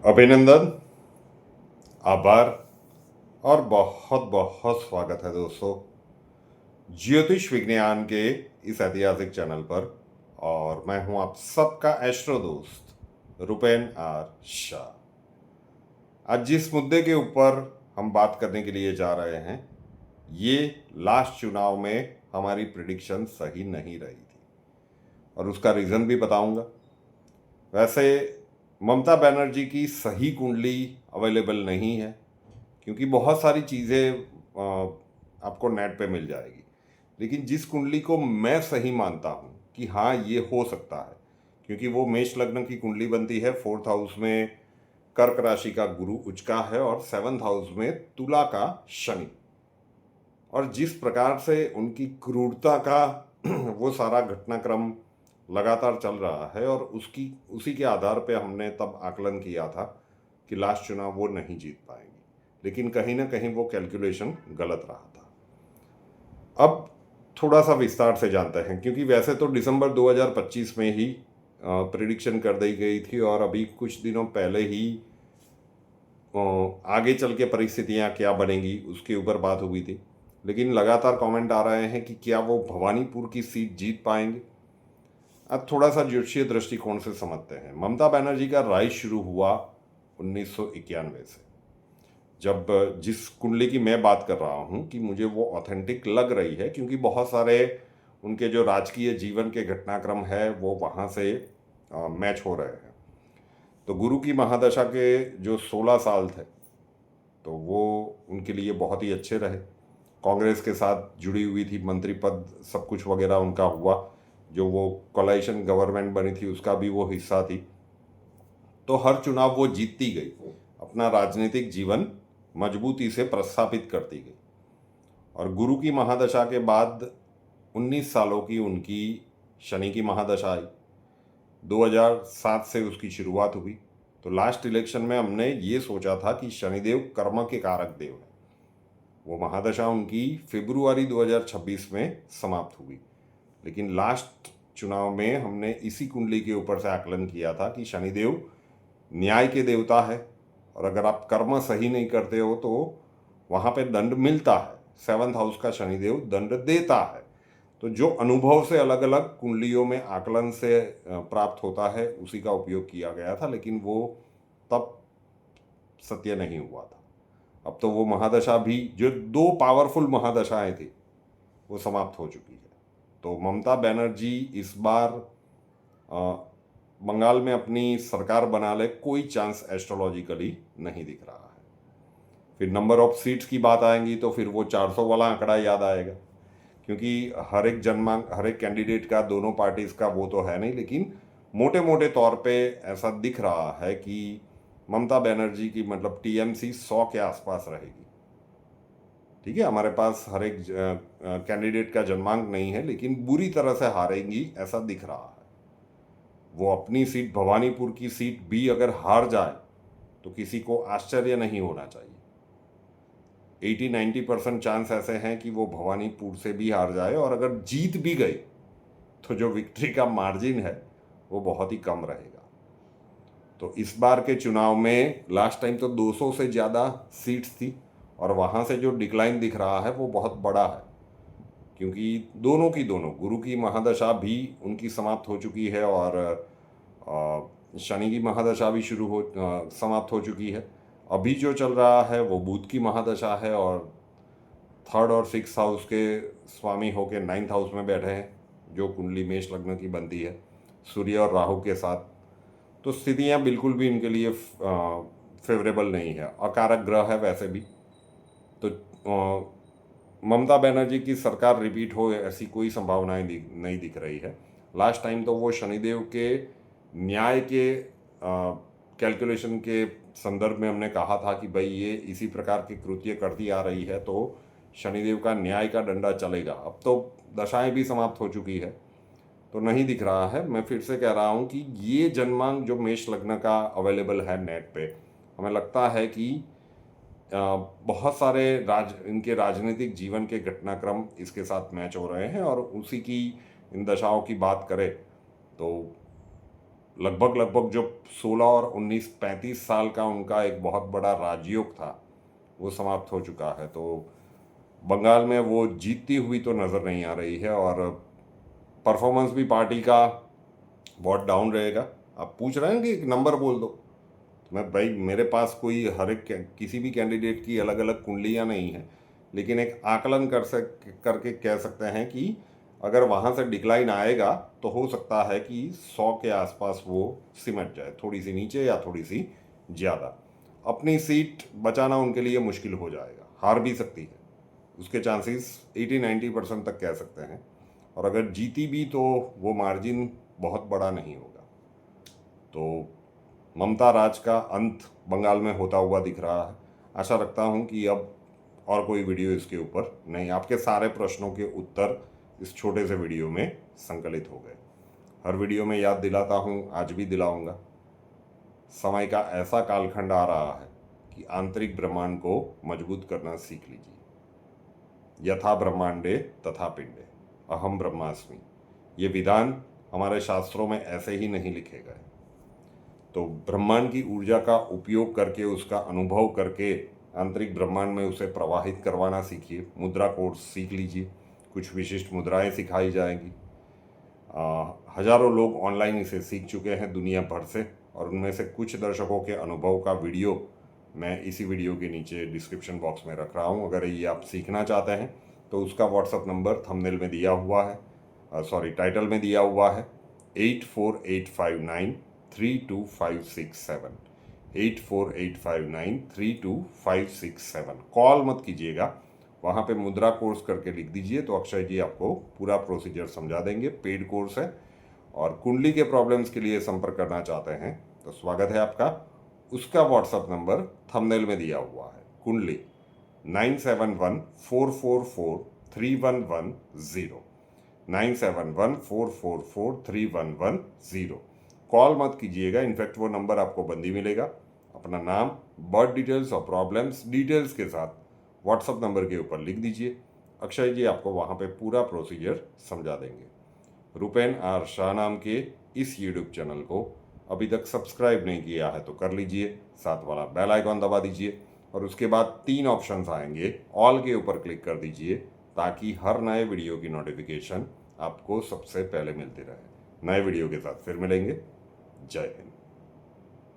अभिनंदन, आभार और बहुत बहुत स्वागत है दोस्तों ज्योतिष विज्ञान के इस ऐतिहासिक चैनल पर। और मैं हूं आप सबका एस्ट्रो दोस्त रुपेन आर शाह। आज जिस मुद्दे के ऊपर हम बात करने के लिए जा रहे हैं, ये लास्ट चुनाव में हमारी प्रिडिक्शन सही नहीं रही थी और उसका रीज़न भी बताऊंगा। वैसे ममता बनर्जी की सही कुंडली अवेलेबल नहीं है, क्योंकि बहुत सारी चीज़ें आपको नेट पे मिल जाएगी, लेकिन जिस कुंडली को मैं सही मानता हूँ कि हाँ ये हो सकता है, क्योंकि वो मेष लग्न की कुंडली बनती है। 4th हाउस में कर्क राशि का गुरु उचका है और 7th हाउस में तुला का शनि। और जिस प्रकार से उनकी क्रूरता का वो सारा घटनाक्रम लगातार चल रहा है, और उसी के आधार पे हमने तब आकलन किया था कि लास्ट चुनाव वो नहीं जीत पाएंगे, लेकिन कहीं ना कहीं वो कैलकुलेशन गलत रहा था। अब थोड़ा सा विस्तार से जानते हैं, क्योंकि वैसे तो दिसंबर 2025 में ही प्रिडिक्शन कर दी गई थी और अभी कुछ दिनों पहले ही आगे चल के परिस्थितियाँ क्या बनेंगी उसके ऊपर बात हुई थी। लेकिन लगातार कमेंट आ रहे हैं कि क्या वो भवानीपुर की सीट जीत पाएंगे। अब थोड़ा सा ज्योतिषीय दृष्टिकोण से समझते हैं। ममता बनर्जी का राइज शुरू हुआ 1991 से, जब जिस कुंडली की मैं बात कर रहा हूँ कि मुझे वो ऑथेंटिक लग रही है, क्योंकि बहुत सारे उनके जो राजकीय जीवन के घटनाक्रम है वो वहाँ से मैच हो रहे हैं। तो गुरु की महादशा के जो 16 साल थे, तो वो उनके लिए बहुत ही अच्छे रहे। कांग्रेस के साथ जुड़ी हुई थी, मंत्री पद सब कुछ वगैरह उनका हुआ। जो वो कोलाइशन गवर्नमेंट बनी थी उसका भी वो हिस्सा थी। तो हर चुनाव वो जीतती गई, अपना राजनीतिक जीवन मजबूती से प्रस्थापित करती गई। और गुरु की महादशा के बाद 19 सालों की उनकी शनि की महादशा आई। 2007 से उसकी शुरुआत हुई। तो लास्ट इलेक्शन में हमने ये सोचा था कि शनिदेव कर्म के कारक देव है। वो महादशा उनकी फरवरी 2026 में समाप्त हुई। लेकिन लास्ट चुनाव में हमने इसी कुंडली के ऊपर से आकलन किया था कि शनिदेव न्याय के देवता है, और अगर आप कर्म सही नहीं करते हो तो वहाँ पे दंड मिलता है। 7th हाउस का शनिदेव दंड देता है। तो जो अनुभव से अलग अलग कुंडलियों में आकलन से प्राप्त होता है उसी का उपयोग किया गया था, लेकिन वो तब सत्य नहीं हुआ था। अब तो वो महादशा भी, जो 2 पावरफुल महादशाएं थी, वो समाप्त हो चुकी है। तो ममता बनर्जी इस बार बंगाल में अपनी सरकार बना ले, कोई चांस एस्ट्रोलॉजिकली नहीं दिख रहा है। फिर नंबर ऑफ सीट्स की बात आएंगी तो फिर वो 400 वाला आंकड़ा याद आएगा, क्योंकि हर एक कैंडिडेट का, दोनों पार्टीज का वो तो है नहीं, लेकिन मोटे मोटे तौर पे ऐसा दिख रहा है कि ममता बनर्जी की मतलब टीएमसी 100 के आसपास रहेगी। ठीक है, हमारे पास हर एक कैंडिडेट का जन्मांक नहीं है, लेकिन बुरी तरह से हारेंगी ऐसा दिख रहा है। वो अपनी सीट, भवानीपुर की सीट भी अगर हार जाए तो किसी को आश्चर्य नहीं होना चाहिए। 80-90% चांस ऐसे हैं कि वो भवानीपुर से भी हार जाए, और अगर जीत भी गई तो जो विक्ट्री का मार्जिन है वो बहुत ही कम रहेगा। तो इस बार के चुनाव में लास्ट टाइम तो 200 से ज़्यादा सीट्स थी, और वहाँ से जो डिक्लाइन दिख रहा है वो बहुत बड़ा है, क्योंकि दोनों की दोनों, गुरु की महादशा भी उनकी समाप्त हो चुकी है और शनि की महादशा भी समाप्त हो चुकी है। अभी जो चल रहा है वो बुध की महादशा है, और 3rd और 6th हाउस के स्वामी होके 9th हाउस में बैठे हैं, जो कुंडली मेष लग्न की बनती है सूर्य और राहु के साथ। तो स्थितियाँ बिल्कुल भी इनके लिए फेवरेबल नहीं है, अकारक ग्रह है वैसे भी। तो ममता बनर्जी की सरकार रिपीट हो ऐसी कोई संभावनाएं नहीं दिख रही है। लास्ट टाइम तो वो शनिदेव के न्याय के कैलकुलेशन के संदर्भ में हमने कहा था कि भाई ये इसी प्रकार के कृत्य करती आ रही है तो शनिदेव का न्याय का डंडा चलेगा। अब तो दशाएं भी समाप्त हो चुकी है, तो नहीं दिख रहा है। मैं फिर से कह रहा हूँ कि ये जन्मांक जो मेष लग्न का अवेलेबल है नेट पे, हमें लगता है कि बहुत सारे इनके राजनीतिक जीवन के घटनाक्रम इसके साथ मैच हो रहे हैं, और उसी की इन दशाओं की बात करें तो लगभग जो 16 और 19 35 साल का उनका एक बहुत बड़ा राजयोग था वो समाप्त हो चुका है। तो बंगाल में वो जीतती हुई तो नज़र नहीं आ रही है और परफॉर्मेंस भी पार्टी का बहुत डाउन रहेगा। आप पूछ रहे हैं कि एक नंबर बोल दो, मैं भाई मेरे पास कोई हर एक किसी भी कैंडिडेट की अलग अलग कुंडलियाँ नहीं हैं, लेकिन एक आकलन करके कह सकते हैं कि अगर वहाँ से डिक्लाइन आएगा तो हो सकता है कि 100 के आसपास वो सिमट जाए, थोड़ी सी नीचे या थोड़ी सी ज़्यादा। अपनी सीट बचाना उनके लिए मुश्किल हो जाएगा, हार भी सकती है, उसके चांसेस 80-90% तक कह सकते हैं। और अगर जीती भी तो वो मार्जिन बहुत बड़ा नहीं होगा। तो ममता राज का अंत बंगाल में होता हुआ दिख रहा है। आशा रखता हूँ कि अब और कोई वीडियो इसके ऊपर नहीं, आपके सारे प्रश्नों के उत्तर इस छोटे से वीडियो में संकलित हो गए। हर वीडियो में याद दिलाता हूँ, आज भी दिलाऊंगा, समय का ऐसा कालखंड आ रहा है कि आंतरिक ब्रह्मांड को मजबूत करना सीख लीजिए। यथा ब्रह्मांडे तथा पिंडे अहम ब्रह्मास्मि, ये विधान हमारे शास्त्रों में ऐसे ही नहीं लिखे गए। तो ब्रह्मांड की ऊर्जा का उपयोग करके, उसका अनुभव करके आंतरिक ब्रह्मांड में उसे प्रवाहित करवाना सीखिए। मुद्रा कोर्स सीख लीजिए, कुछ विशिष्ट मुद्राएं सिखाई जाएंगी। हजारों लोग ऑनलाइन इसे सीख चुके हैं दुनिया भर से, और उनमें से कुछ दर्शकों के अनुभव का वीडियो मैं इसी वीडियो के नीचे डिस्क्रिप्शन बॉक्स में रख रहा हूँ। अगर ये आप सीखना चाहते हैं तो उसका व्हाट्सअप नंबर थंबनेल में दिया हुआ है, टाइटल में दिया हुआ है, 8485932567, 8485932567। कॉल मत कीजिएगा, वहाँ पे मुद्रा कोर्स करके लिख दीजिए तो अक्षय जी आपको पूरा प्रोसीजर समझा देंगे। पेड कोर्स है। और कुंडली के प्रॉब्लम्स के लिए संपर्क करना चाहते हैं तो स्वागत है आपका। उसका व्हाट्सअप नंबर थंबनेल में दिया हुआ है, कुंडली 9714443110, 9714443110। कॉल मत कीजिएगा, इनफैक्ट वो नंबर आपको बंदी मिलेगा। अपना नाम, बर्थ डिटेल्स और प्रॉब्लम्स डिटेल्स के साथ व्हाट्सअप नंबर के ऊपर लिख दीजिए। अक्षय जी आपको वहाँ पे पूरा प्रोसीजर समझा देंगे। रुपेन आर शाह नाम के इस यूट्यूब चैनल को अभी तक सब्सक्राइब नहीं किया है तो कर लीजिए, साथ वाला बेल आइकॉन दबा दीजिए और उसके बाद 3 ऑप्शंस आएंगे, ऑल के ऊपर क्लिक कर दीजिए ताकि हर नए वीडियो की नोटिफिकेशन आपको सबसे पहले मिलती रहे। नए वीडियो के साथ फिर मिलेंगे। जय हिंद।